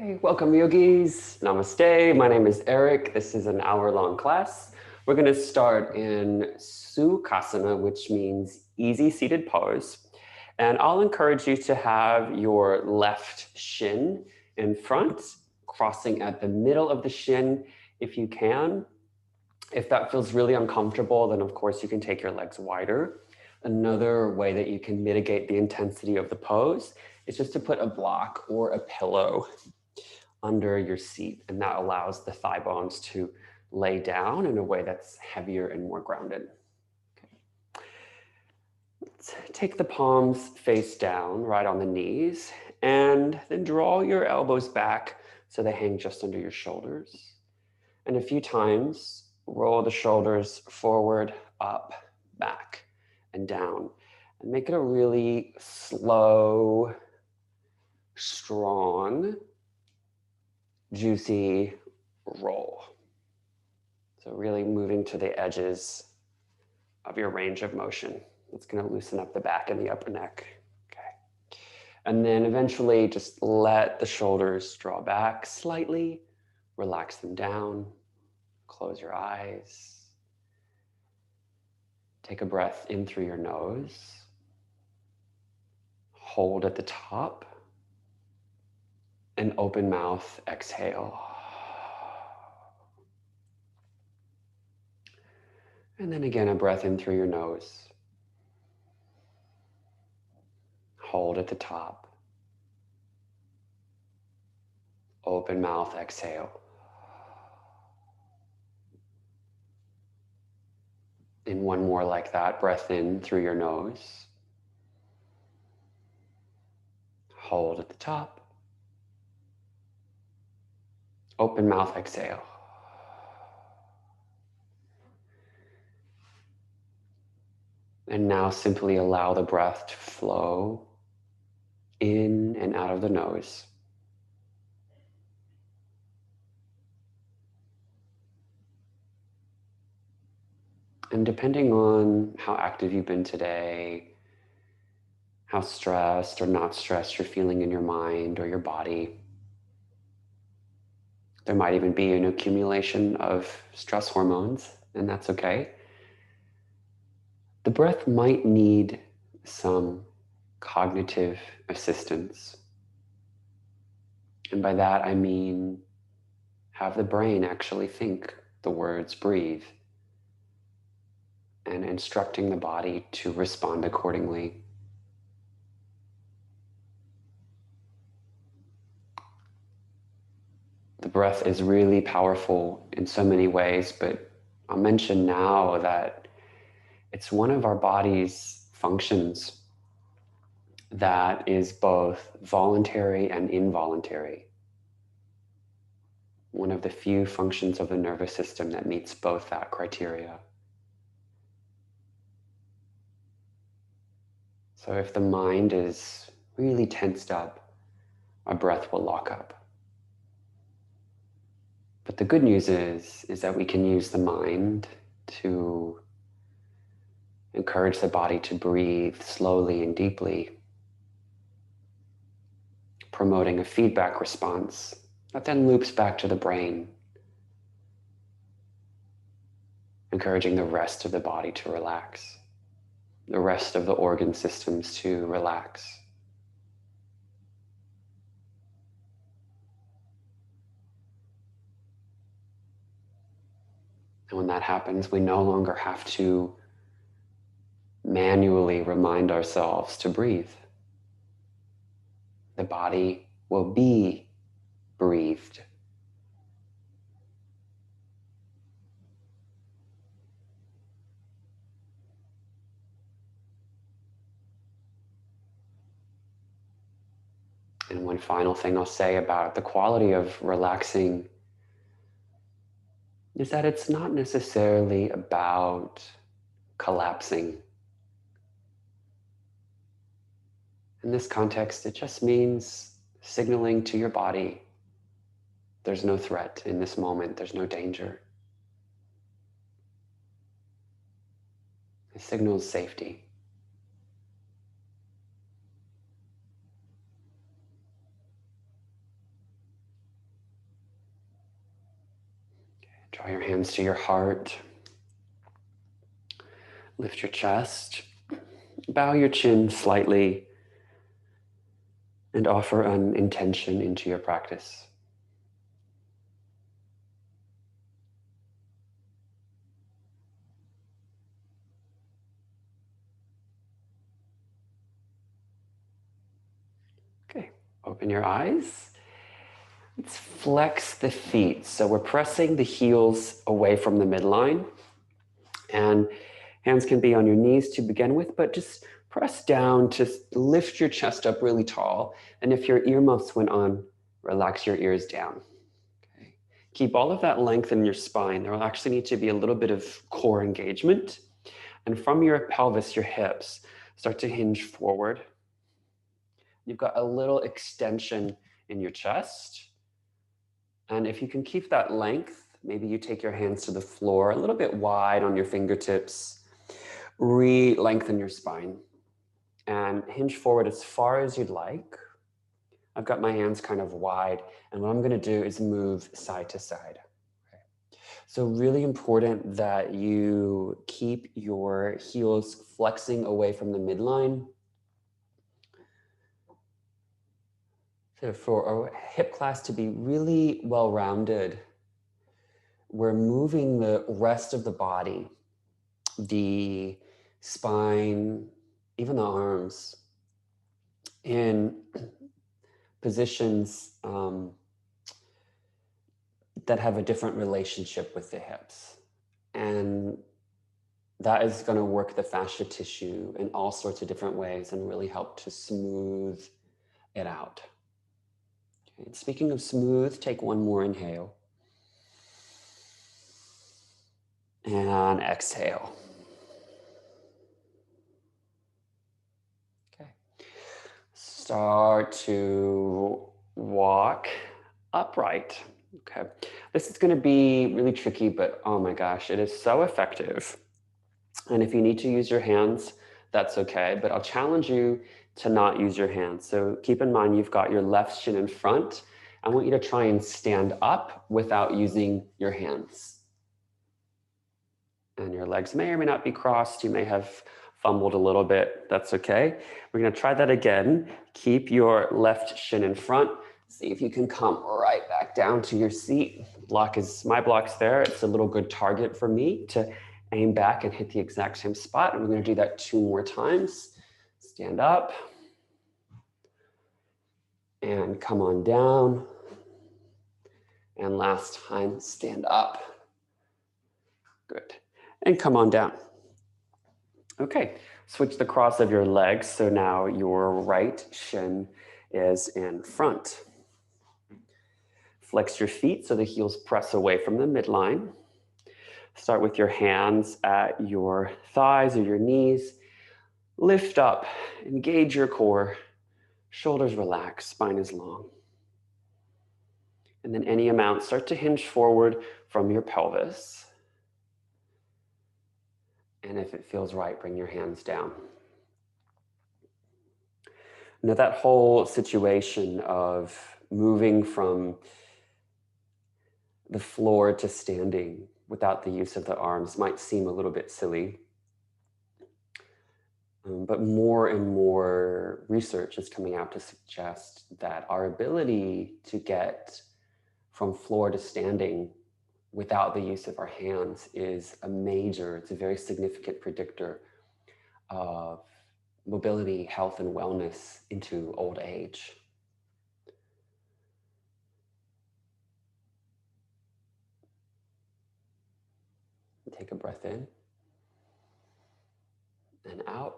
Okay, welcome yogis. Namaste. My name is Eric. This is an hour-long class. We're going to start in Sukhasana, which means easy seated pose. And I'll encourage you to have your left shin in front, crossing at the middle of the shin if you can. If that feels really uncomfortable, then of course you can take your legs wider. Another way that you can mitigate the intensity of the pose is just to put a block or a pillow under your seat, and that allows the thigh bones to lay down in a way that's heavier and more grounded. Okay. Let's take the palms face down, right on the knees, and then draw your elbows back so they hang just under your shoulders. And a few times, roll the shoulders forward, up, back, and down. And make it a really slow, strong, juicy roll. So really moving to the edges of your range of motion. It's going to loosen up the back and the upper neck. Okay. And then eventually just let the shoulders draw back slightly, relax them down, close your eyes. Take a breath in through your nose. Hold at the top. And open mouth, exhale. And then again, a breath in through your nose. Hold at the top. Open mouth, exhale. And one more like that, breath in through your nose. Hold at the top. Open mouth, exhale. And now simply allow the breath to flow in and out of the nose. And depending on how active you've been today, how stressed or not stressed you're feeling in your mind or your body, there might even be an accumulation of stress hormones, and that's okay. The breath might need some cognitive assistance. And by that, I mean have the brain actually think the words breathe and instructing the body to respond accordingly. The breath is really powerful in so many ways, but I'll mention now that it's one of our body's functions that is both voluntary and involuntary. One of the few functions of the nervous system that meets both that criteria. So if the mind is really tensed up, our breath will lock up. But the good news is that we can use the mind to encourage the body to breathe slowly and deeply, promoting a feedback response that then loops back to the brain, encouraging the rest of the body to relax, the rest of the organ systems to relax. And when that happens, we no longer have to manually remind ourselves to breathe. The body will be breathed. And one final thing I'll say about the quality of relaxing is that it's not necessarily about collapsing. In this context, it just means signaling to your body, there's no threat in this moment, there's no danger. It signals safety. Draw your hands to your heart. Lift your chest. Bow your chin slightly and offer an intention into your practice. Okay, open your eyes. Let's flex the feet. So we're pressing the heels away from the midline. And hands can be on your knees to begin with, but just press down to lift your chest up really tall. And if your earmuffs went on, relax your ears down. Okay. Keep all of that length in your spine. There will actually need to be a little bit of core engagement. And from your pelvis, your hips, start to hinge forward. You've got a little extension in your chest. And if you can keep that length, maybe you take your hands to the floor, a little bit wide on your fingertips, re-lengthen your spine and hinge forward as far as you'd like. I've got my hands kind of wide, and what I'm going to do is move side to side. Okay. So really important that you keep your heels flexing away from the midline. So for a hip class to be really well-rounded, we're moving the rest of the body, the spine, even the arms, in positions that have a different relationship with the hips. And that is going to work the fascia tissue in all sorts of different ways and really help to smooth it out. Okay. Speaking of smooth, take one more inhale. And exhale. Okay. Start to walk upright. Okay. This is going to be really tricky, but oh my gosh, it is so effective. And if you need to use your hands, that's okay. But I'll challenge you to not use your hands. So keep in mind, you've got your left shin in front. I want you to try and stand up without using your hands. And your legs may or may not be crossed. You may have fumbled a little bit. That's okay. We're going to try that again. Keep your left shin in front. See if you can come right back down to your seat. My block's there. It's a little good target for me to aim back and hit the exact same spot. And we're going to do that 2 more times. Stand up. And come on down. And last time, stand up. Good. And come on down. Okay, switch the cross of your legs. So now your right shin is in front. Flex your feet so the heels press away from the midline. Start with your hands at your thighs or your knees. Lift up, engage your core. Shoulders relax, spine is long. And then any amount, start to hinge forward from your pelvis. And if it feels right, bring your hands down. Now that whole situation of moving from the floor to standing without the use of the arms might seem a little bit silly. But more and more research is coming out to suggest that our ability to get from floor to standing without the use of our hands is it's a very significant predictor of mobility, health, and wellness into old age. Take a breath in and out.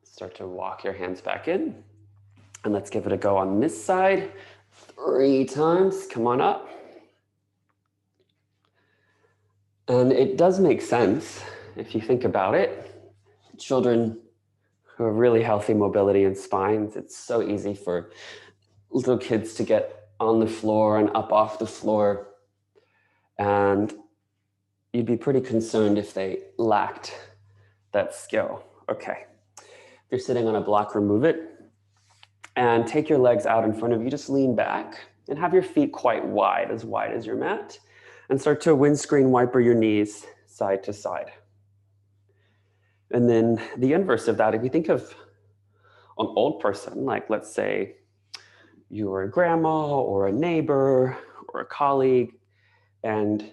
Start to walk your hands back in. And let's give it a go on this side. 3 times, come on up. And it does make sense if you think about it. Children who have really healthy mobility and spines, it's so easy for little kids to get on the floor and up off the floor. And you'd be pretty concerned if they lacked that skill. Okay. If you're sitting on a block, remove it. And take your legs out in front of you. Just lean back. And have your feet quite wide as your mat. And start to windscreen wiper your knees side to side. And then the inverse of that, if you think of an old person, like let's say you're a grandma or a neighbor or a colleague, and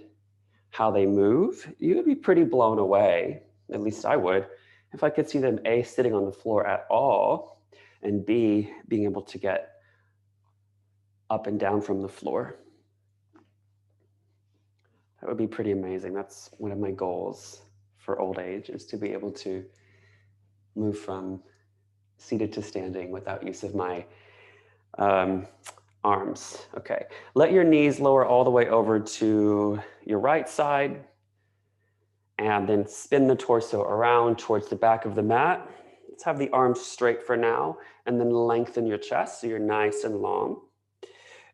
how they move, you would be pretty blown away, at least I would, if I could see them A, sitting on the floor at all, and B, being able to get up and down from the floor. That would be pretty amazing. That's one of my goals for old age, is to be able to move from seated to standing without use of my arms. Okay, let your knees lower all the way over to your right side, and then spin the torso around towards the back of the mat. Let's have the arms straight for now, and then lengthen your chest so you're nice and long.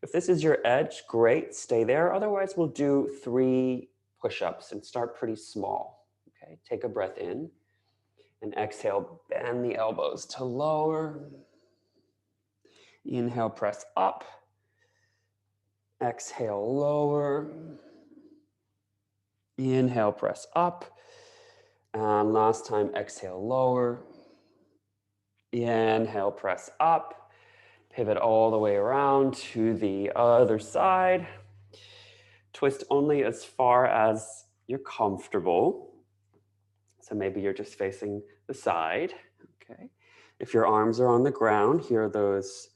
If this is your edge, great, stay there. Otherwise, we'll do 3 push-ups and start pretty small. Okay, take a breath in and exhale, bend the elbows to lower. Inhale, press up. Exhale, lower. Inhale, press up. And last time, exhale, lower. Inhale, press up. Pivot all the way around to the other side. Twist only as far as you're comfortable. So maybe you're just facing the side. Okay. If your arms are on the ground, here are those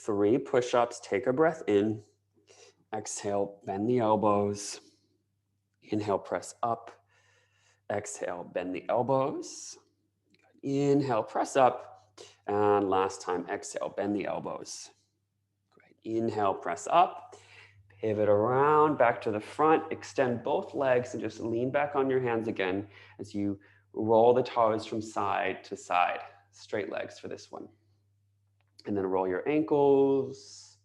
3 push-ups. Take a breath in. Exhale, bend the elbows. Inhale, press up. Exhale, bend the elbows. Inhale, press up. And last time, exhale, bend the elbows. Great. Inhale, press up. Pivot around, back to the front. Extend both legs and just lean back on your hands again as you roll the toes from side to side. Straight legs for this one. And then roll your ankles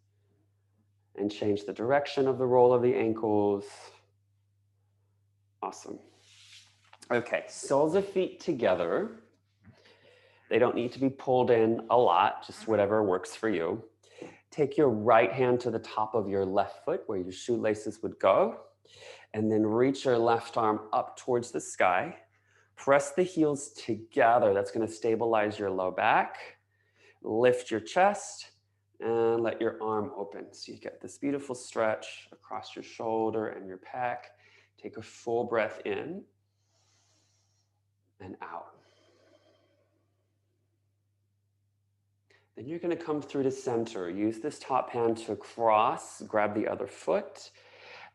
and change the direction of the roll of the ankles. Awesome. Okay, soles of feet together. They don't need to be pulled in a lot, just whatever works for you. Take your right hand to the top of your left foot where your shoelaces would go, and then reach your left arm up towards the sky. Press the heels together. That's going to stabilize your low back. Lift your chest and let your arm open. So you get this beautiful stretch across your shoulder and your pec. Take a full breath in and out. Then you're going to come through to center. Use this top hand to cross, grab the other foot,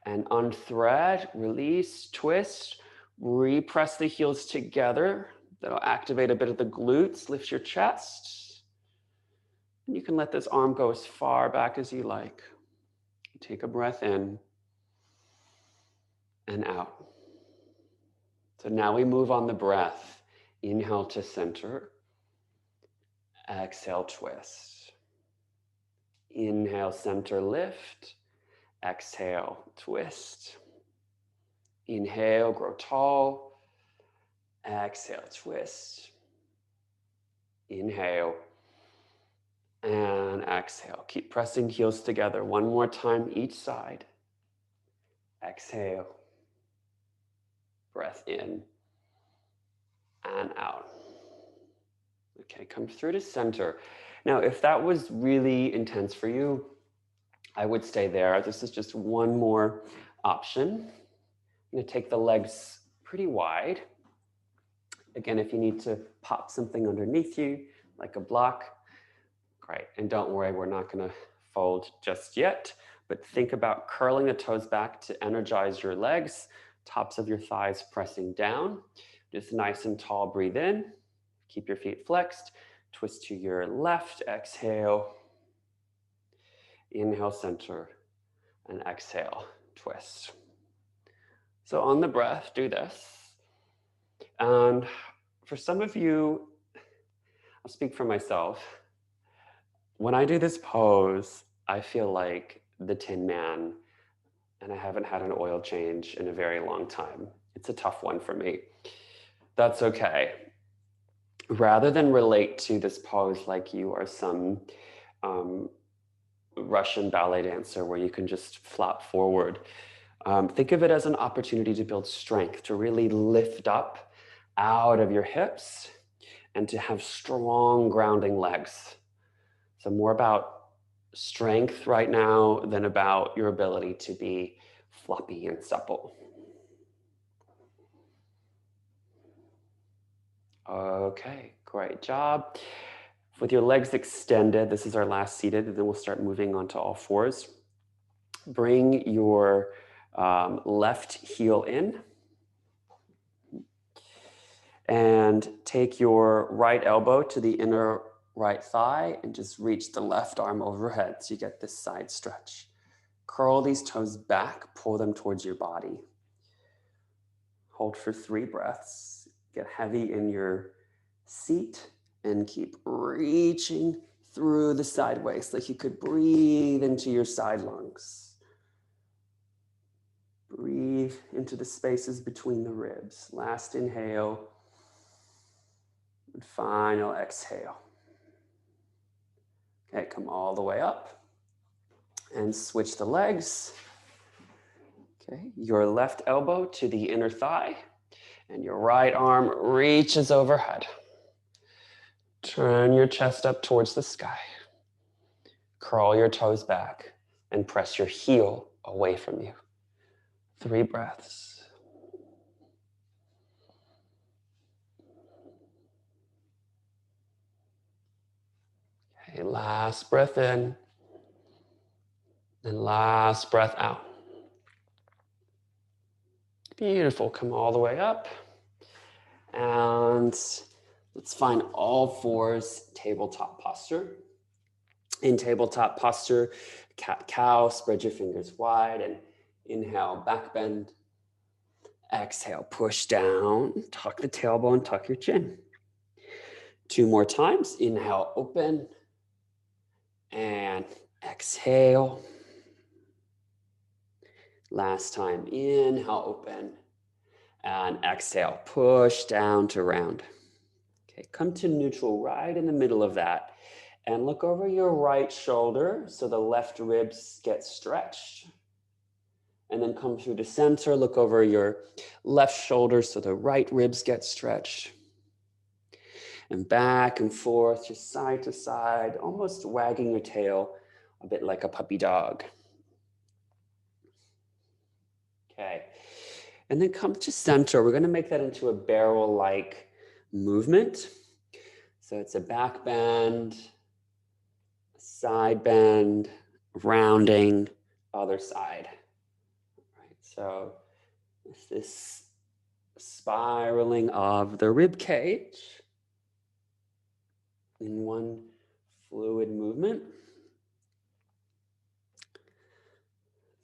and unthread, release, twist, repress the heels together. That'll activate a bit of the glutes, lift your chest. And you can let this arm go as far back as you like. Take a breath in and out. So now we move on the breath. Inhale to center. Exhale, twist. Inhale, center, lift. Exhale, twist. Inhale, grow tall. Exhale, twist. Inhale and exhale. Keep pressing heels together. One more time each side. Exhale. Breath in and out. Okay, come through to center. Now, if that was really intense for you, I would stay there. This is just one more option. I'm going to take the legs pretty wide. Again, if you need to pop something underneath you, like a block, great. And don't worry, we're not going to fold just yet, but think about curling the toes back to energize your legs, tops of your thighs pressing down. Just nice and tall, breathe in. Keep your feet flexed. Twist to your left, exhale. Inhale, center, and exhale, twist. So on the breath, do this. And for some of you, I'll speak for myself. When I do this pose, I feel like the Tin Man, and I haven't had an oil change in a very long time. It's a tough one for me. That's okay. Rather than relate to this pose like you are some Russian ballet dancer where you can just flop forward. Think of it as an opportunity to build strength, to really lift up out of your hips and to have strong grounding legs. So more about strength right now than about your ability to be floppy and supple. Okay, great job. With your legs extended, this is our last seated, and then we'll start moving on to all fours. Bring your left heel in and take your right elbow to the inner right thigh and just reach the left arm overhead so you get this side stretch. Curl these toes back, pull them towards your body. Hold for 3 breaths. Get heavy in your seat and keep reaching through the side waist like you could breathe into your side lungs. Breathe into the spaces between the ribs. Last inhale and final exhale. Okay, come all the way up and switch the legs. Okay, your left elbow to the inner thigh and your right arm reaches overhead. Turn your chest up towards the sky. Curl your toes back and press your heel away from you. 3 breaths. Okay, last breath in and last breath out. Beautiful. Come all the way up. And let's find all fours tabletop posture. In tabletop posture, cat-cow, spread your fingers wide and inhale, back bend. Exhale, push down, tuck the tailbone, tuck your chin. 2 more times. Inhale, open. And exhale. Last time, inhale, open. And exhale, push down to round. Okay, come to neutral right in the middle of that. And look over your right shoulder so the left ribs get stretched. And then come through the center, look over your left shoulder so the right ribs get stretched. And back and forth, just side to side, almost wagging your tail, a bit like a puppy dog. Okay, and then come to center. We're gonna make that into a barrel-like movement. So it's a back bend, side bend, rounding, other side. Right, so it's this spiraling of the rib cage in one fluid movement.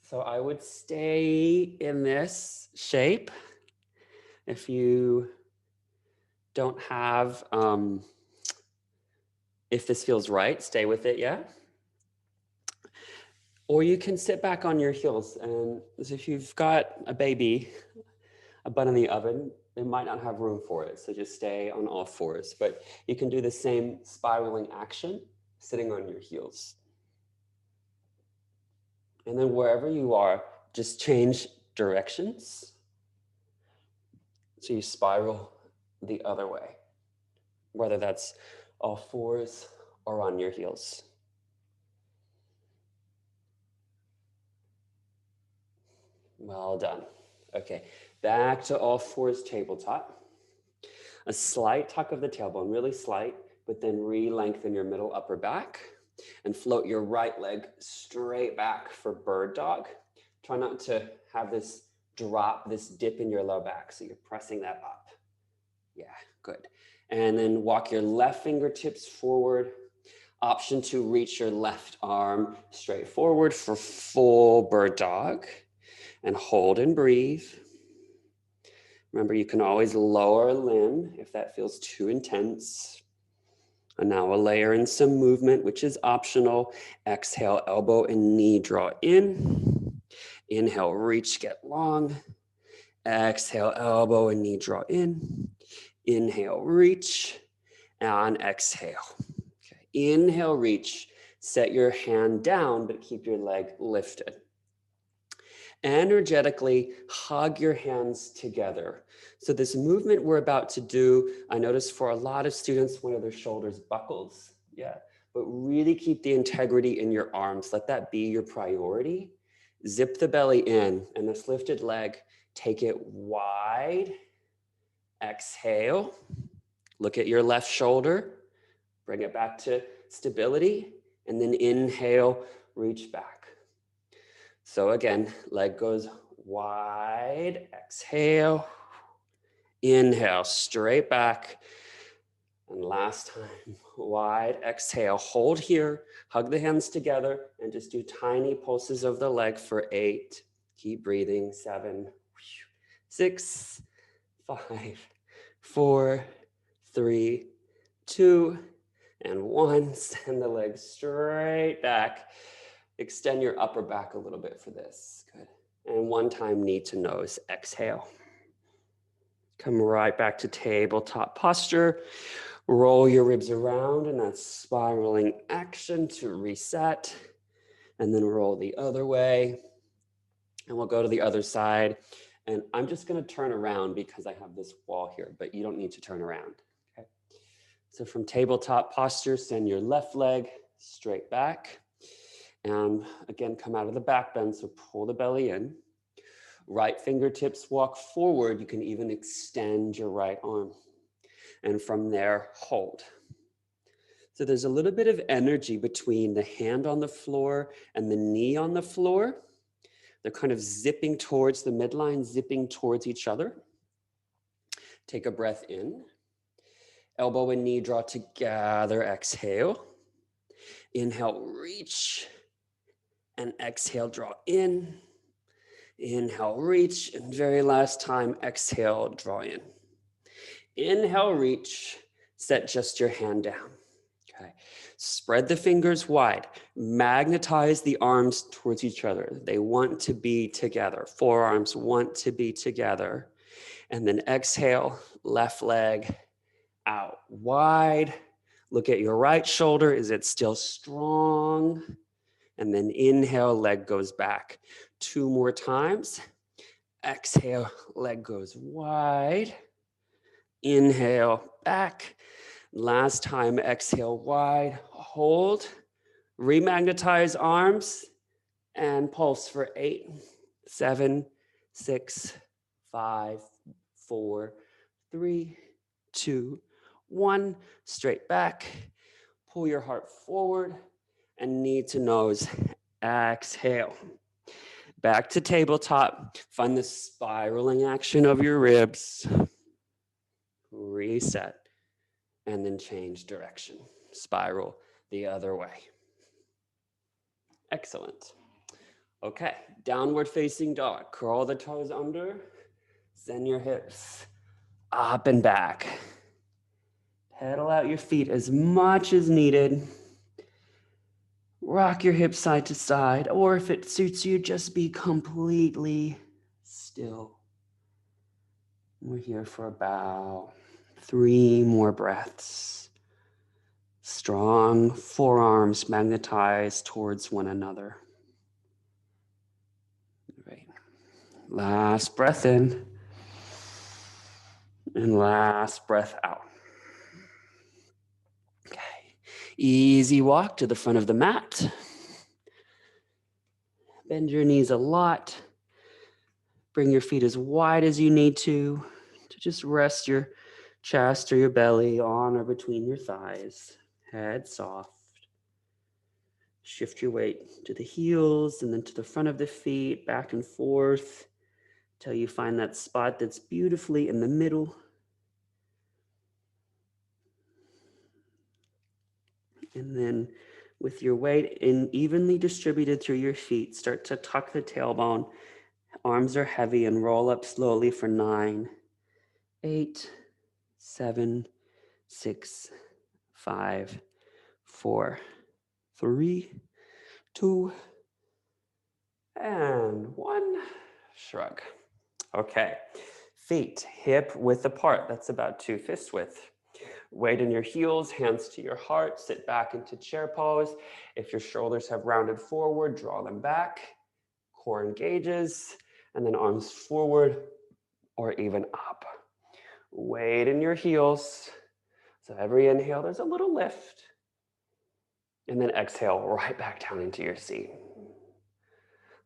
So I would stay in this shape. If you don't have, if this feels right, stay with it, yeah? Or you can sit back on your heels, and as if you've got a baby, a bun in the oven, it might not have room for it, so just stay on all fours. But you can do the same spiraling action sitting on your heels. And then wherever you are, just change directions. So you spiral the other way, whether that's all fours or on your heels. Well done. Okay, back to all fours tabletop. A slight tuck of the tailbone, really slight, but then re-lengthen your middle upper back and float your right leg straight back for bird dog. Try not to have this drop, this dip in your low back, so you're pressing that up. Yeah, good. And then walk your left fingertips forward. Option to reach your left arm straight forward for full bird dog. And hold and breathe. Remember, you can always lower a limb if that feels too intense. And now we'll layer in some movement, which is optional. Exhale, elbow and knee draw in. Inhale, reach, get long. Exhale, elbow and knee draw in. Inhale, reach, and exhale. Okay. Inhale, reach. Set your hand down, but keep your leg lifted. Energetically hug your hands together. So this movement we're about to do, I notice for a lot of students, one of their shoulders buckles. Yeah, but really keep the integrity in your arms. Let that be your priority. Zip the belly in, and this lifted leg, take it wide. Exhale. Look at your left shoulder. Bring it back to stability. And then inhale, reach back. So again, leg goes wide. Exhale. Inhale, straight back. And last time, wide. Exhale, hold here. Hug the hands together and just do tiny pulses of the leg for 8. Keep breathing. 7, 6, 5, 4, 3, 2, and 1. Send the legs straight back. Extend your upper back a little bit for this. Good. And one time, knee to nose. Exhale. Come right back to tabletop posture. Roll your ribs around in that spiraling action to reset. And then roll the other way. And we'll go to the other side. And I'm just going to turn around because I have this wall here, but you don't need to turn around. Okay. So from tabletop posture, send your left leg straight back. And again, come out of the back bend, so pull the belly in. Right fingertips walk forward. You can even extend your right arm. And from there, hold. So there's a little bit of energy between the hand on the floor and the knee on the floor. They're kind of zipping towards the midline, zipping towards each other. Take a breath in. Elbow and knee draw together. Exhale. Inhale, reach. And exhale, draw in. Inhale, reach. And very last time, exhale, draw in. Inhale, reach. Set just your hand down. Okay. Spread the fingers wide. Magnetize the arms towards each other. They want to be together. Forearms want to be together. And then exhale, left leg out wide. Look at your right shoulder. Is it still strong? And then inhale, leg goes back. 2 more times. Exhale, leg goes wide. Inhale, back. Last time, exhale, wide. Hold. Remagnetize arms and pulse for 8, 7, 6, 5, 4, 3, 2, 1. Straight back. Pull your heart forward and knee to nose. Exhale. Back to tabletop. Find the spiraling action of your ribs. Reset. And then change direction. Spiral the other way. Excellent. Okay, downward facing dog. Curl the toes under. Send your hips up and back. Pedal out your feet as much as needed. Rock your hips side to side, or if it suits you, just be completely still. We're here for about 3 more breaths. Strong forearms magnetized towards one another. Great. Last breath in. And last breath out. Okay. Easy walk to the front of the mat. Bend your knees a lot. Bring your feet as wide as you need to just rest your chest or your belly on or between your thighs. Head soft. Shift your weight to the heels and then to the front of the feet, back and forth, till you find that spot that's beautifully in the middle. And then with your weight evenly distributed through your feet, start to tuck the tailbone. Arms are heavy and roll up slowly for 9, 8, 7, 6, 5, 4, 3, 2, and 1. Shrug. Okay. Feet hip width apart. That's about 2 fist width. Weight in your heels, hands to your heart, sit back into chair pose. If your shoulders have rounded forward, draw them back. Core engages, and then arms forward or even up. Weight in your heels. So every inhale, there's a little lift. And then exhale right back down into your seat.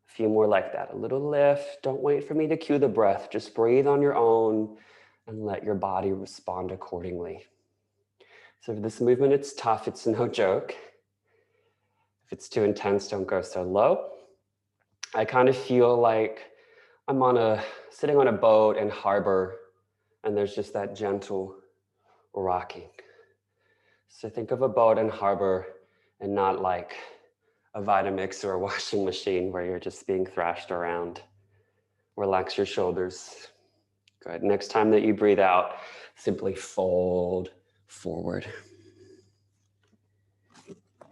A few more like that, a little lift. Don't wait for me to cue the breath. Just breathe on your own and let your body respond accordingly. So for this movement, it's tough. It's no joke. If it's too intense, don't go so low. I kind of feel like I'm sitting on a boat in harbor, and there's just that gentle rocking. So think of a boat in harbor and not like a Vitamix or a washing machine where you're just being thrashed around. Relax your shoulders. Good. Next time that you breathe out, simply fold forward.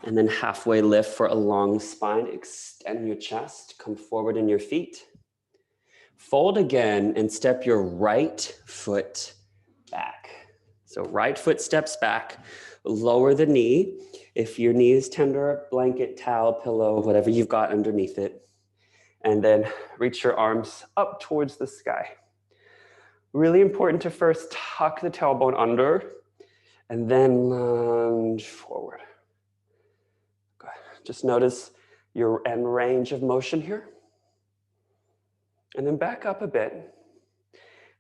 And then halfway lift for a long spine. Extend your chest, come forward in your feet. Fold again and step your right foot back. So right foot steps back, lower the knee. If your knee is tender, blanket, towel, pillow, whatever you've got underneath it. And then reach your arms up towards the sky. Really important to first tuck the tailbone under and then lunge forward. Good. Just notice your end range of motion here. And then back up a bit.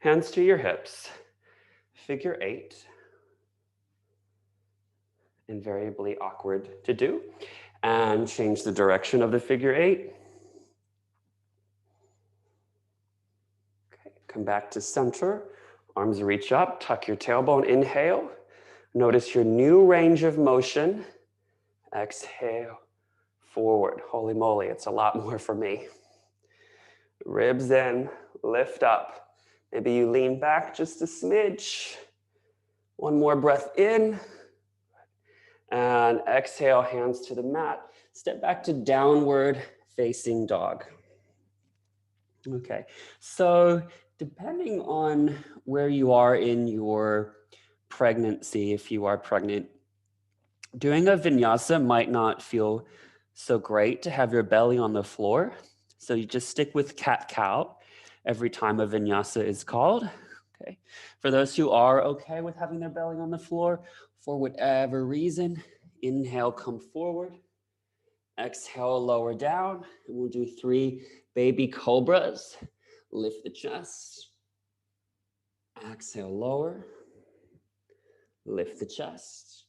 Hands to your hips. Figure 8. Invariably awkward to do. And change the direction of the figure 8. Okay, come back to center. Arms reach up, tuck your tailbone, inhale. Notice your new range of motion. Exhale, forward. Holy moly, it's a lot more for me. Ribs in, lift up. Maybe you lean back just a smidge. One more breath in. And exhale, hands to the mat. Step back to downward facing dog. Okay, so depending on where you are in your pregnancy, if you are pregnant, doing a vinyasa might not feel so great to have your belly on the floor. So you just stick with cat-cow every time a vinyasa is called. Okay. For those who are okay with having their belly on the floor, for whatever reason, inhale, come forward. Exhale, lower down. And we'll do 3 baby cobras. Lift the chest. Exhale, lower. Lift the chest.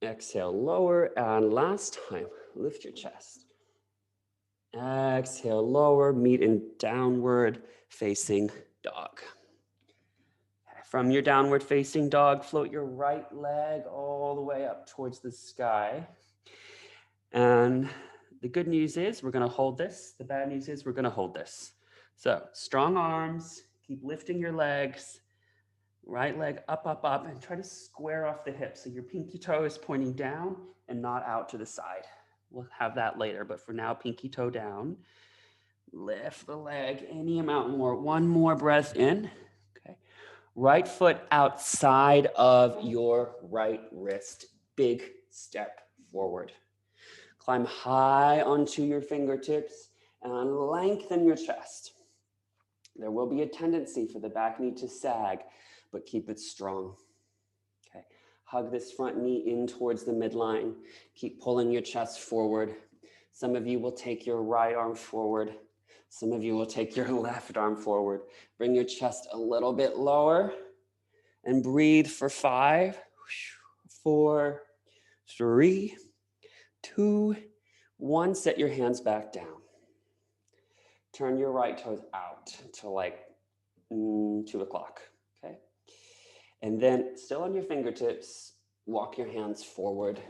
Exhale, lower. And last time, lift your chest. Exhale, lower. Meet in downward facing dog. From your downward facing dog, float your right leg all the way up towards the sky. And the good news is we're going to hold this. The bad news is we're going to hold this. So strong arms, keep lifting your legs, right leg up, up, up, and try to square off the hips. So your pinky toe is pointing down and not out to the side. We'll have that later, but for now, pinky toe down. Lift the leg any amount more. One more breath in. Okay. Right foot outside of your right wrist. Big step forward. Climb high onto your fingertips and lengthen your chest. There will be a tendency for the back knee to sag, but keep it strong. Okay. Hug this front knee in towards the midline. Keep pulling your chest forward. Some of you will take your right arm forward. Some of you will take your left arm forward. Bring your chest a little bit lower and breathe for 5, 4, 3, 2, 1. Set your hands back down. Turn your right toes out to like 2 o'clock, okay? And then still on your fingertips, walk your hands forward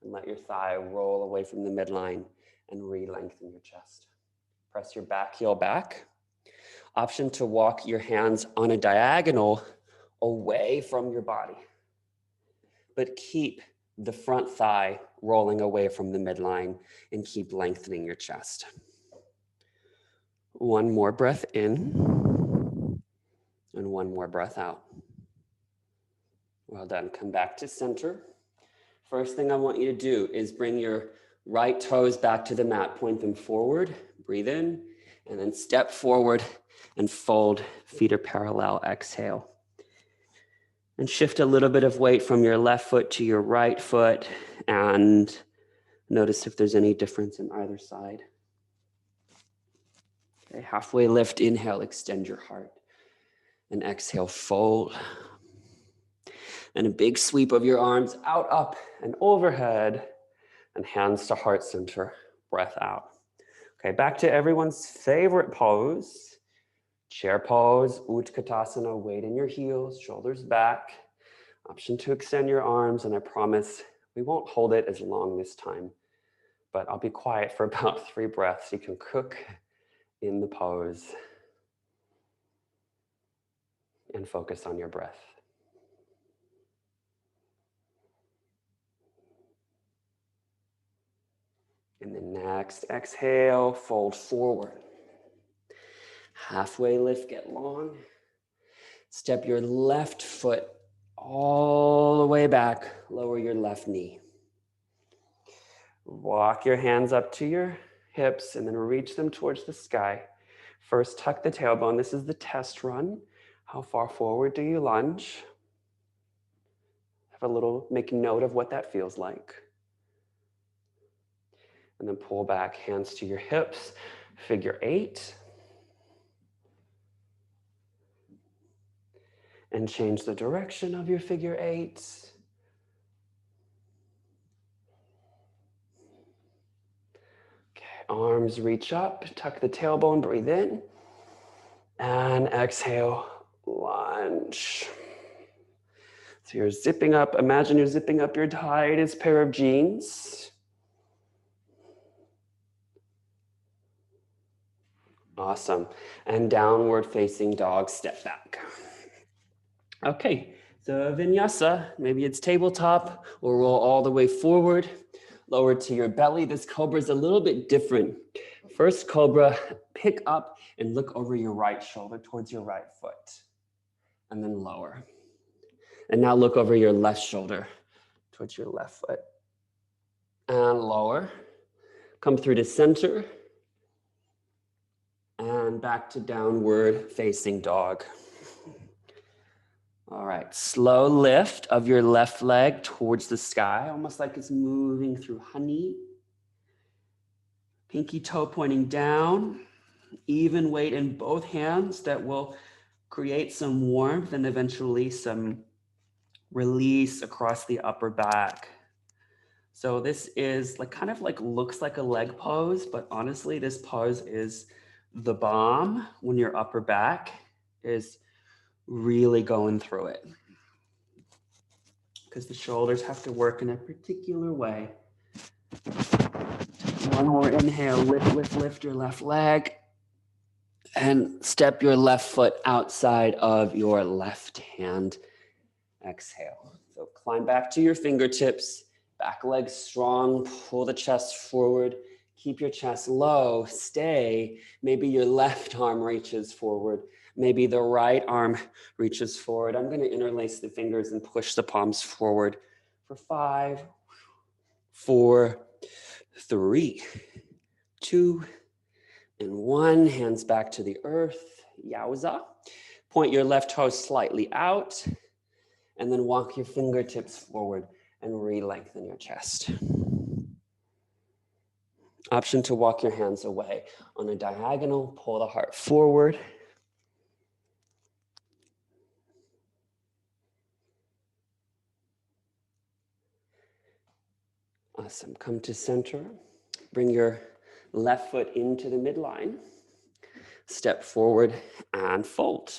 and let your thigh roll away from the midline and re-lengthen your chest. Press your back heel back. Option to walk your hands on a diagonal away from your body, but keep the front thigh rolling away from the midline and keep lengthening your chest. One more breath in and one more breath out. Well done. Come back to center. First thing I want you to do is bring your right toes back to the mat. Point them forward. Breathe in. And then step forward and fold. Feet are parallel. Exhale. And shift a little bit of weight from your left foot to your right foot. And notice if there's any difference in either side. Okay, halfway lift. Inhale. Extend your heart. And exhale. Fold. And a big sweep of your arms out, up, and overhead. And hands to heart center. Breath out. Okay, back to everyone's favorite pose. Chair pose, Utkatasana, weight in your heels, shoulders back. Option to extend your arms, and I promise we won't hold it as long this time, but I'll be quiet for about 3 breaths. You can cook in the pose and focus on your breath. And then next, exhale, fold forward. Halfway lift, get long. Step your left foot all the way back, lower your left knee. Walk your hands up to your hips and then reach them towards the sky. First, tuck the tailbone. This is the test run. How far forward do you lunge? Have a little, make note of what that feels like. And then pull back, hands to your hips, figure 8. And change the direction of your figure 8. Okay, arms reach up, tuck the tailbone, breathe in. And exhale, lunge. So you're zipping up, imagine you're zipping up your tightest pair of jeans. Awesome. And downward facing dog, step back. Okay, so vinyasa, maybe it's tabletop or roll all the way forward, lower to your belly. This cobra is a little bit different. First cobra, pick up and look over your right shoulder towards your right foot, and then lower. And now look over your left shoulder towards your left foot, and lower. Come through to center, and back to downward facing dog. All right, slow lift of your left leg towards the sky, almost like it's moving through honey. Pinky toe pointing down, even weight in both hands that will create some warmth and eventually some release across the upper back. So this is like kind of like looks like a leg pose, but honestly, this pose is the bomb when your upper back is really going through it, because the shoulders have to work in a particular way. One more inhale, lift your left leg, and step your left foot outside of your left hand. Exhale. So climb back to your fingertips, back leg strong, pull the chest forward, keep your chest low, stay. Maybe your left arm reaches forward. Maybe the right arm reaches forward. I'm going to interlace the fingers and push the palms forward for 5, 4, 3, 2, and 1. Hands back to the earth. Yowza. Point your left toe slightly out, and then walk your fingertips forward and re-lengthen your chest. Option to walk your hands away. On a diagonal, pull the heart forward. Awesome. Come to center. Bring your left foot into the midline. Step forward and fold.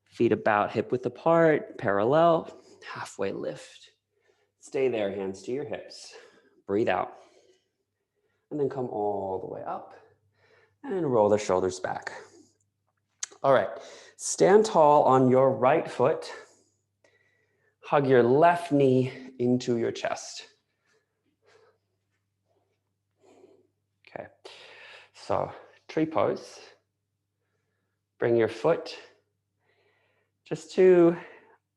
Feet about hip width apart, parallel, halfway lift. Stay there, hands to your hips. Breathe out. And then come all the way up and roll the shoulders back. All right, stand tall on your right foot. Hug your left knee into your chest. Okay, so tree pose. Bring your foot just to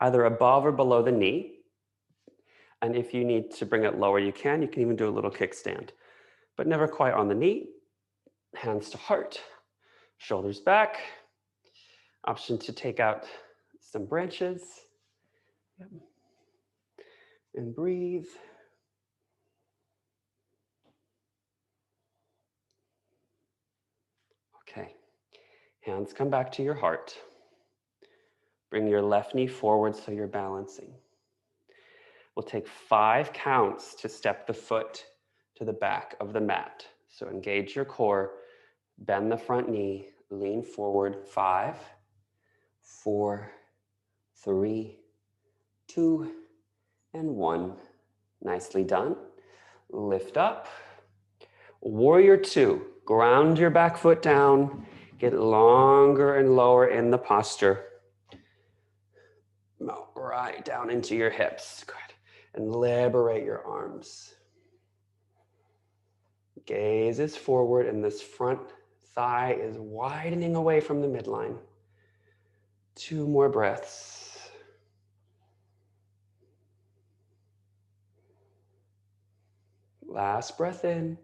either above or below the knee. And if you need to bring it lower, you can. You can even do a little kickstand, but never quite on the knee. Hands to heart, shoulders back. Option to take out some branches. Yep. And breathe. Okay, hands come back to your heart. Bring your left knee forward so you're balancing. We'll take 5 counts to step the foot to the back of the mat. So engage your core, bend the front knee, lean forward. 5, 4, 3, 2, and 1. Nicely done. Lift up. Warrior 2. Ground your back foot down. Get longer and lower in the posture. Melt right down into your hips. Good. And liberate your arms. Gaze is forward and this front thigh is widening away from the midline. 2 more breaths. Last breath in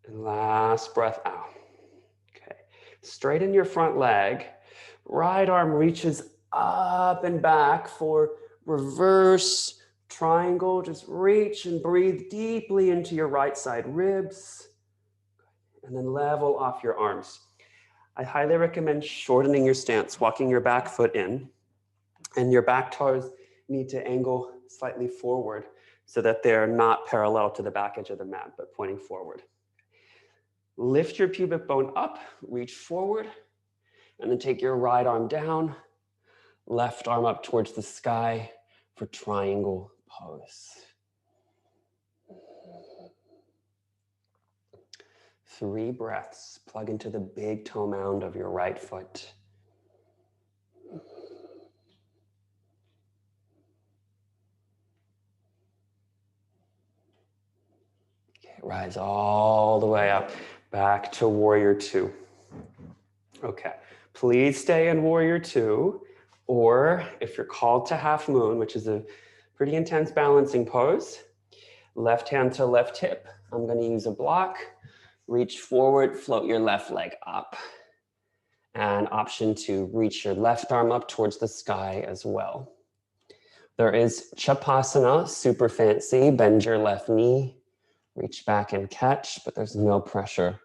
and last breath out. Okay. Straighten your front leg. Right arm reaches up and back for reverse triangle. Just reach and breathe deeply into your right side ribs and then level off your arms. I highly recommend shortening your stance, walking your back foot in, and your back toes need to angle slightly forward so that they're not parallel to the back edge of the mat, but pointing forward. Lift your pubic bone up, reach forward, and then take your right arm down, left arm up towards the sky for triangle pose. 3 breaths. Plug into the big toe mound of your right foot. Okay, rise all the way up, back to Warrior 2. Okay, please stay in Warrior 2, or if you're called to Half Moon, which is a pretty intense balancing pose, left hand to left hip. I'm going to use a block. Reach forward, float your left leg up. And option to reach your left arm up towards the sky as well. There is Chapasana, super fancy. Bend your left knee, reach back and catch, but there's no pressure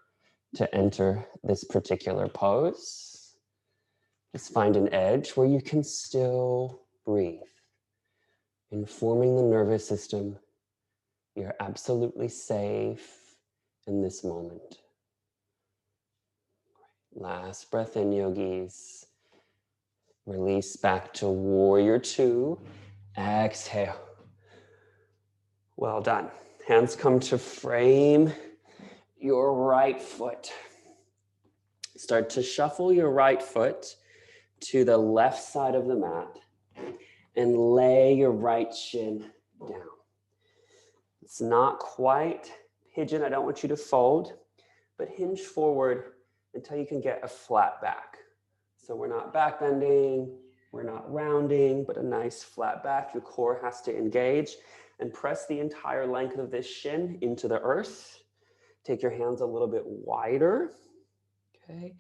to enter this particular pose. Just find an edge where you can still breathe. Informing the nervous system, you're absolutely safe in this moment. Last breath in, yogis. Release back to Warrior 2. Exhale. Well done. Hands come to frame your right foot. Start to shuffle your right foot to the left side of the mat and lay your right shin down. It's not quite pigeon. I don't want you to fold, but hinge forward until you can get a flat back. So we're not back bending, we're not rounding, but a nice flat back. Your core has to engage and press the entire length of this shin into the earth. Take your hands a little bit wider, okay?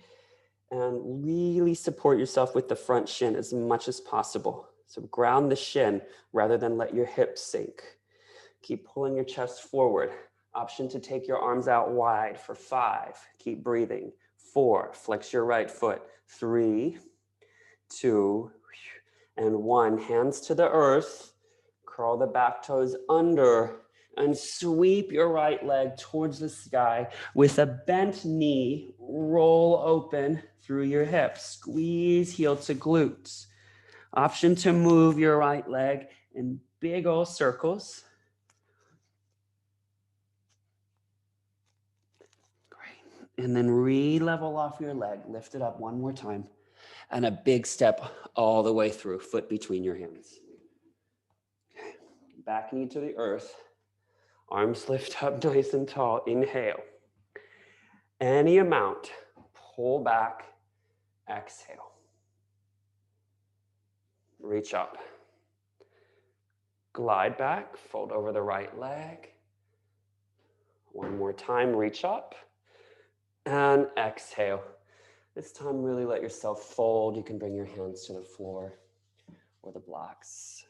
And really support yourself with the front shin as much as possible. So ground the shin rather than let your hips sink. Keep pulling your chest forward. Option to take your arms out wide for 5. Keep breathing. 4, flex your right foot. 3, 2, and 1. Hands to the earth. Curl the back toes under and sweep your right leg towards the sky with a bent knee. Roll open through your hips. Squeeze heel to glutes. Option to move your right leg in big old circles. Great. And then re-level off your leg. Lift it up one more time. And a big step all the way through, foot between your hands. Okay. Back knee to the earth. Arms lift up nice and tall. Inhale. Any amount. Pull back. Exhale. reach up. Glide back, fold over the right leg. One more time, reach up. And exhale. This time, really let yourself fold. You can bring your hands to the floor or the blocks.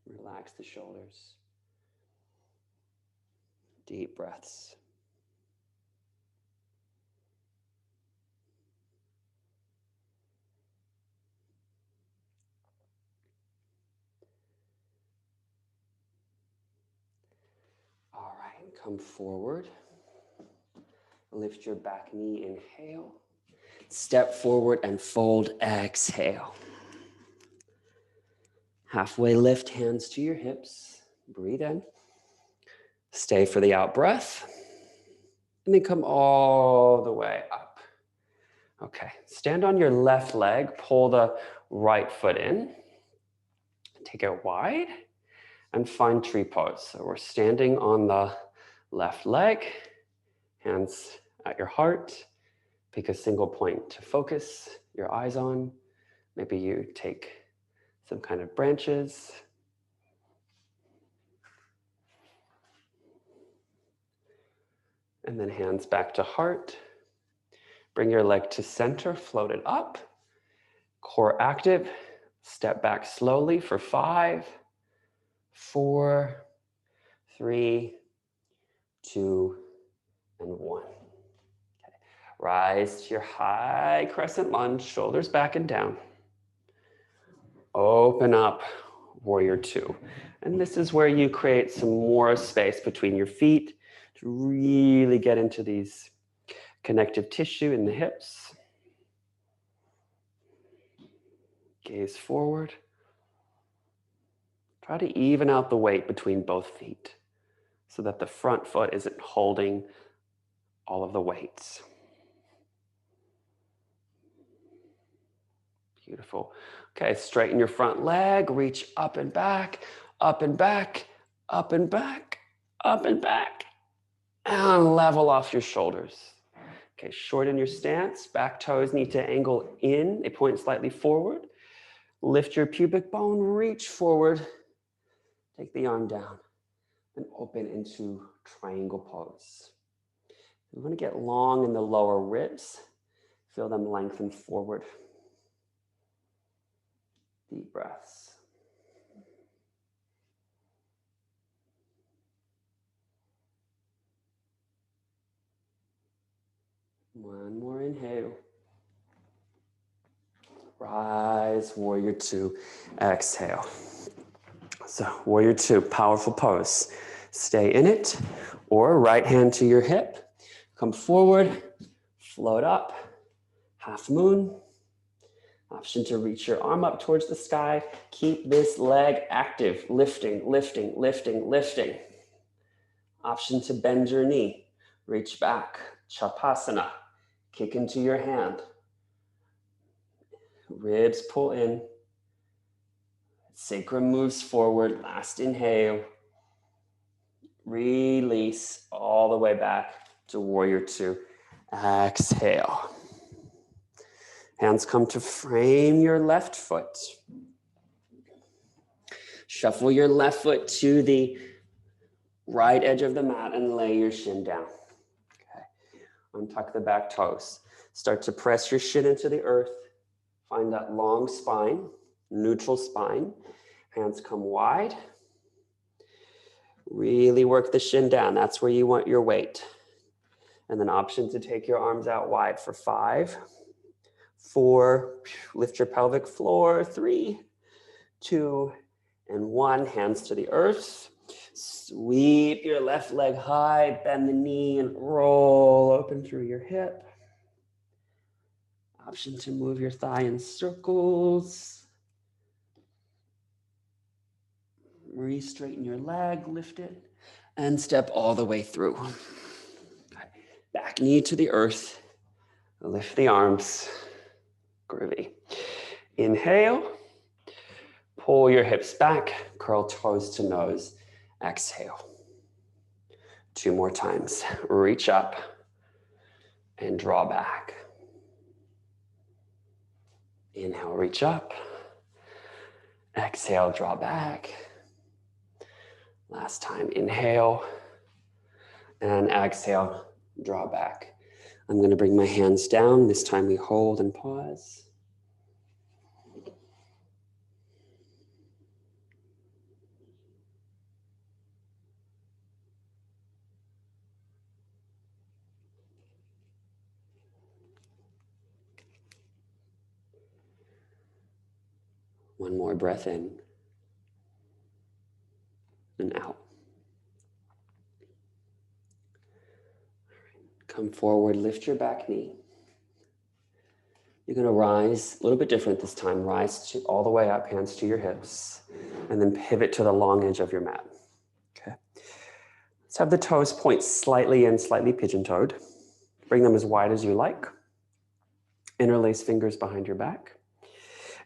Relax the shoulders. Deep breaths. All right, come forward. Lift your back knee, inhale. Step forward and fold, exhale. Halfway lift, hands to your hips. Breathe in. Stay for the out breath. And then come all the way up. Okay, stand on your left leg, pull the right foot in. Take it wide and find tree pose. So we're standing on the left leg, hands at your heart. Pick a single point to focus your eyes on. Maybe you take some kind of branches. And then hands back to heart. Bring your leg to center, float it up. Core active. Step back slowly for 5, 4, 3, 2, and 1. Okay. Rise to your high crescent lunge, shoulders back and down. Open up, warrior 2. And this is where you create some more space between your feet to really get into these connective tissue in the hips. Gaze forward. Try to even out the weight between both feet so that the front foot isn't holding all of the weights. Beautiful. Okay, straighten your front leg, reach up and back, up and back, up and back, up and back, and level off your shoulders. Okay, shorten your stance. Back toes need to angle in. They point slightly forward. Lift your pubic bone, reach forward. Take the arm down and open into triangle pose. You want to get long in the lower ribs. Feel them lengthen forward. Deep breaths. One more inhale. Rise, warrior 2. Exhale. So warrior 2, powerful pose. Stay in it, or right hand to your hip. Come forward, float up, half moon. Option to reach your arm up towards the sky. Keep this leg active, lifting, lifting, lifting, lifting. Option to bend your knee. Reach back, Chapasana. Kick into your hand. Ribs pull in. Sacrum moves forward. Last inhale. Release all the way back to warrior 2. Exhale. Hands come to frame your left foot. Shuffle your left foot to the right edge of the mat and lay your shin down. Okay. Untuck the back toes. Start to press your shin into the earth. Find that long spine, neutral spine. Hands come wide. Really work the shin down. That's where you want your weight. And then option to take your arms out wide for 5, 4, lift your pelvic floor, 3, 2, and 1. Hands to the earth. Sweep your left leg high, bend the knee, and roll open through your hip. Option to move your thigh in circles. Re-straighten your leg, lift it, and step all the way through. Back knee to the earth. Lift the arms. Groovy. Inhale. Pull your hips back. Curl toes to nose. Exhale. 2 more times. Reach up and draw back. Inhale, reach up. Exhale, draw back. Last time, inhale. And exhale, draw back. I'm going to bring my hands down. This time we hold and pause. One more breath in and out. Come forward, lift your back knee. You're going to rise a little bit different this time. Rise all the way up, hands to your hips, and then pivot to the long edge of your mat. Okay. Let's have the toes point slightly in, slightly pigeon-toed. Bring them as wide as you like. Interlace fingers behind your back.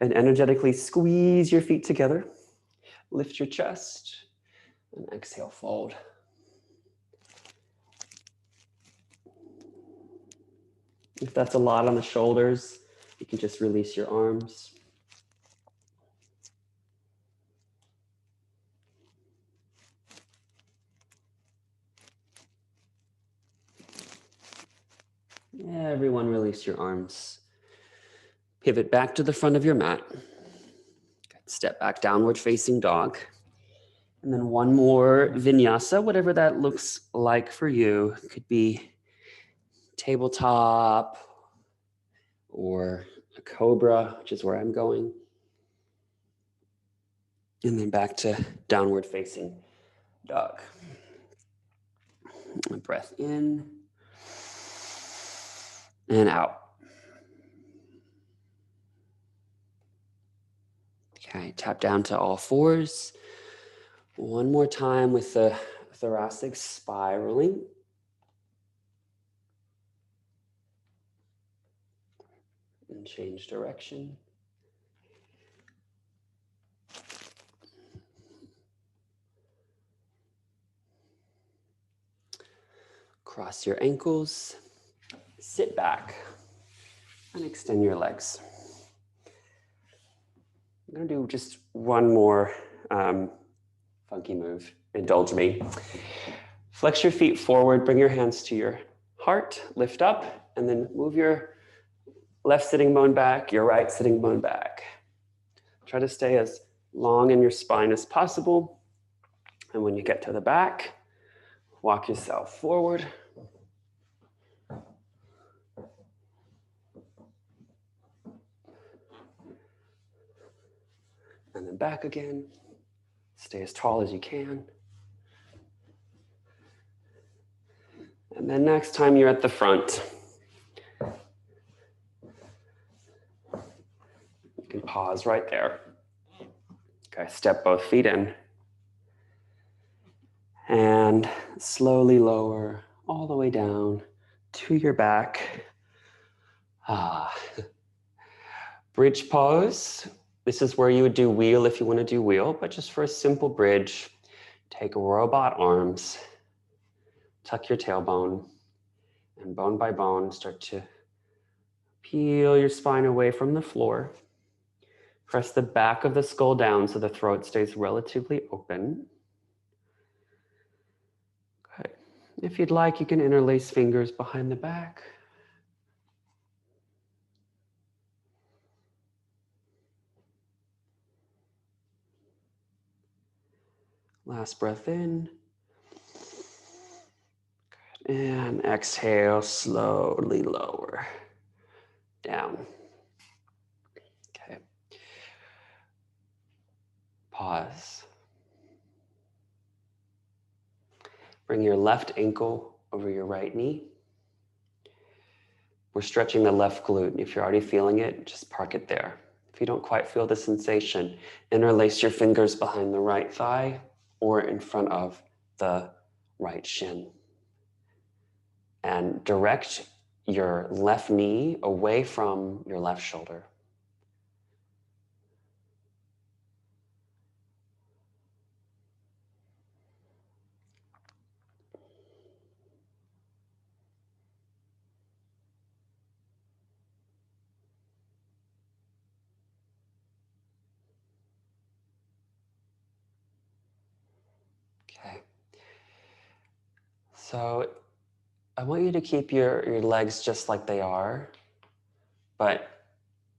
And energetically squeeze your feet together. Lift your chest. And exhale, fold. If that's a lot on the shoulders, you can just release your arms. Everyone release your arms. Pivot back to the front of your mat. Step back, downward facing dog. And then one more vinyasa, whatever that looks like for you. It could be tabletop or a cobra, which is where I'm going. And then back to downward facing dog. Breath in and out. Okay, tap down to all fours. One more time with the thoracic spiraling. And change direction. Cross your ankles, sit back, and extend your legs. I'm gonna do just one more funky move. Indulge me. Flex your feet forward, bring your hands to your heart, lift up, and then move your left sitting bone back, your right sitting bone back. Try to stay as long in your spine as possible. And when you get to the back, walk yourself forward. And then back again. Stay as tall as you can. And then next time you're at the front, you can pause right there. Okay, step both feet in. And slowly lower all the way down to your back. Bridge pose. This is where you would do wheel if you want to do wheel, but just for a simple bridge, take robot arms, tuck your tailbone, and bone by bone, start to peel your spine away from the floor. Press the back of the skull down so the throat stays relatively open. Okay. If you'd like, you can interlace fingers behind the back. Last breath in. And exhale, slowly lower down. Okay. Pause. Bring your left ankle over your right knee. We're stretching the left glute. If you're already feeling it, just park it there. If you don't quite feel the sensation, interlace your fingers behind the right thigh or in front of the right shin. And direct your left knee away from your left shoulder. So I want you to keep your legs just like they are, but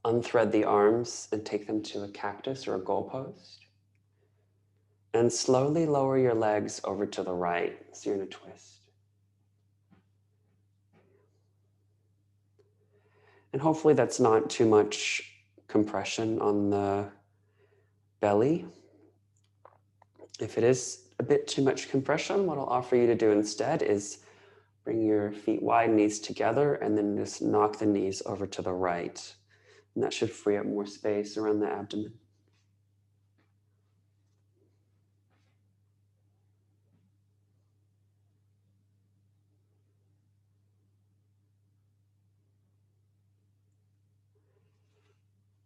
unthread the arms and take them to a cactus or a goalpost. And slowly lower your legs over to the right, so you're in a twist. And hopefully that's not too much compression on the belly. If it is a bit too much compression, what I'll offer you to do instead is bring your feet wide, knees together, and then just knock the knees over to the right. And that should free up more space around the abdomen.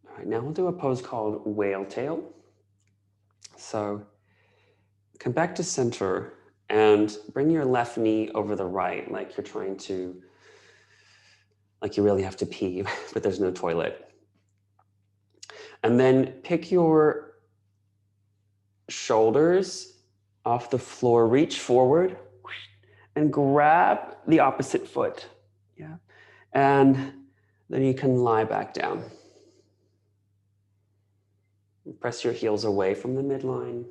All right, now we'll do a pose called whale tail. So come back to center and bring your left knee over the right, like you're trying to, like you really have to pee, but there's no toilet. And then pick your shoulders off the floor, reach forward and grab the opposite foot. Yeah. And then you can lie back down. Press your heels away from the midline.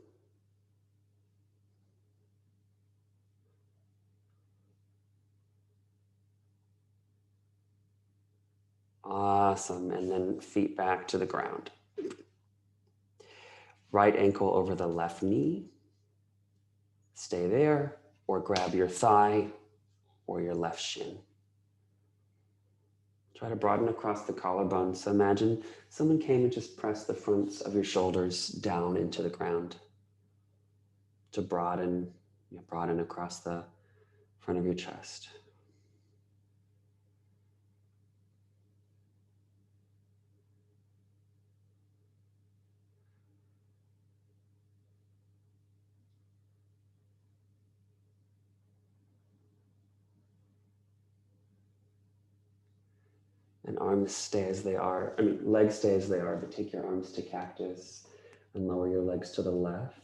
Awesome. And then feet back to the ground. Right ankle over the left knee. Stay there, or grab your thigh or your left shin. Try to broaden across the collarbone. So imagine someone came and just pressed the fronts of your shoulders down into the ground to broaden across the front of your chest. And arms stay as they are. Legs stay as they are, but take your arms to cactus and lower your legs to the left.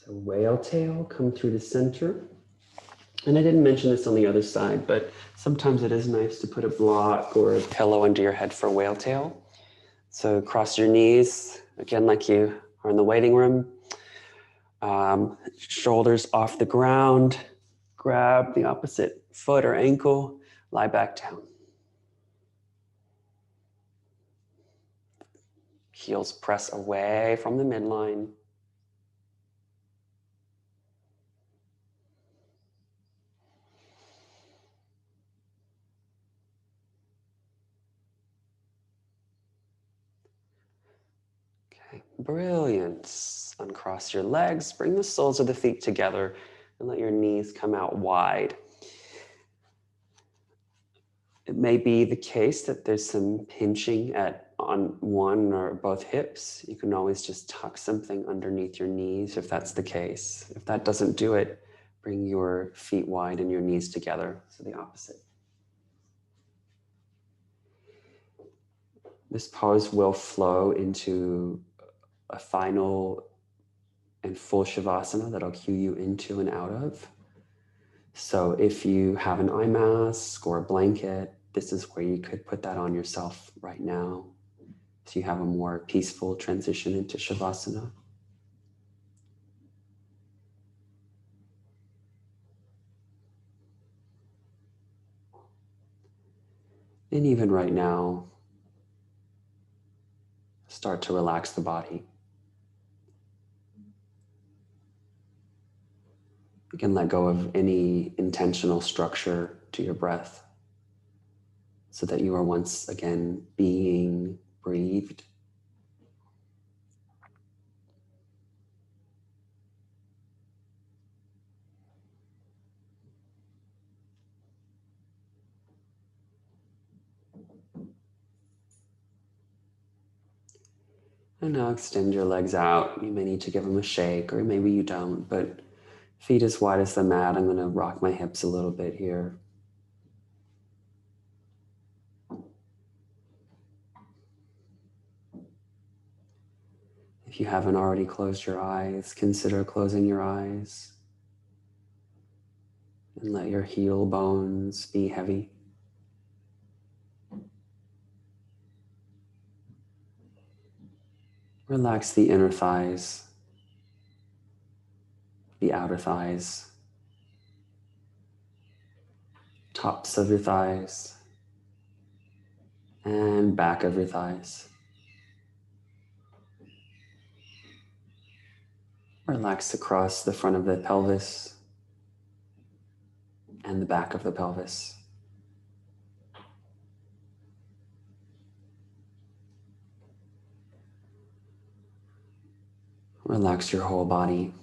So whale tail, come through the center. And I didn't mention this on the other side, but sometimes it is nice to put a block or a pillow under your head for whale tail. So cross your knees, again, like you are in the waiting room. Shoulders off the ground. Grab the opposite foot or ankle, lie back down. Heels press away from the midline. Okay, brilliant. Uncross your legs, bring the soles of the feet together and let your knees come out wide. It may be the case that there's some pinching on one or both hips. You can always just tuck something underneath your knees if that's the case. If that doesn't do it, bring your feet wide and your knees together, so the opposite. This pose will flow into a final and full shavasana that I'll cue you into and out of. So if you have an eye mask or a blanket, this is where you could put that on yourself right now, so you have a more peaceful transition into shavasana. And even right now, start to relax the body. You can let go of any intentional structure to your breath so that you are once again being breathed. And now extend your legs out. You may need to give them a shake, or maybe you don't, but feet as wide as the mat. I'm going to rock my hips a little bit here. If you haven't already closed your eyes, consider closing your eyes and let your heel bones be heavy. Relax the inner thighs, the outer thighs, tops of your thighs, and back of your thighs. Relax across the front of the pelvis and the back of the pelvis. Relax your whole body.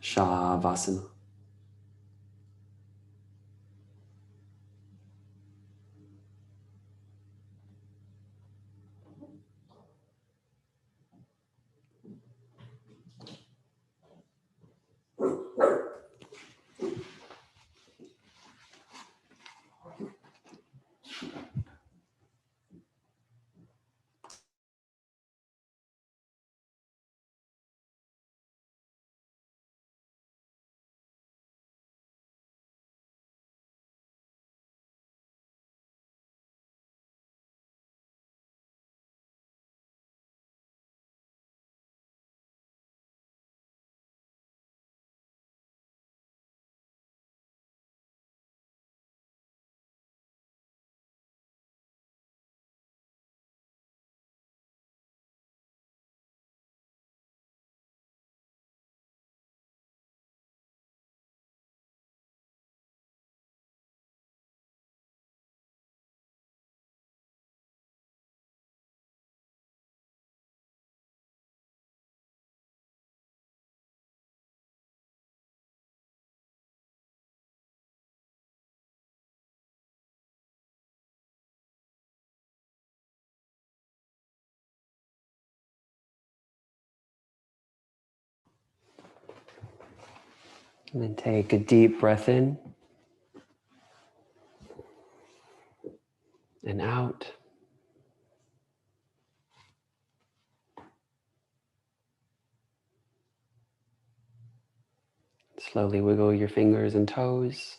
Shavasana. And then take a deep breath in and out. Slowly wiggle your fingers and toes.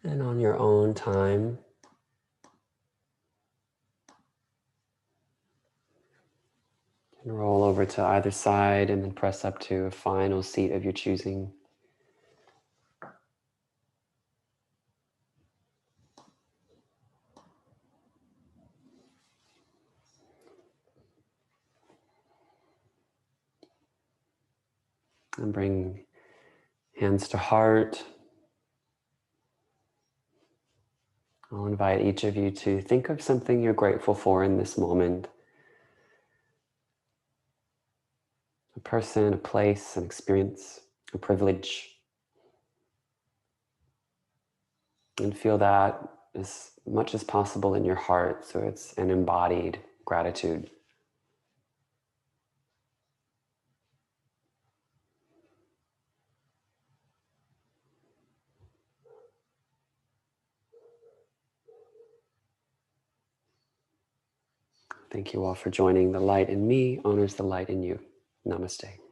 And on your own time, you can roll over to either side and then press up to a final seat of your choosing. And bring hands to heart. I'll invite each of you to think of something you're grateful for in this moment. A person, a place, an experience, a privilege. And feel that as much as possible in your heart, so it's an embodied gratitude. Thank you all for joining. The light in me honors the light in you. Namaste.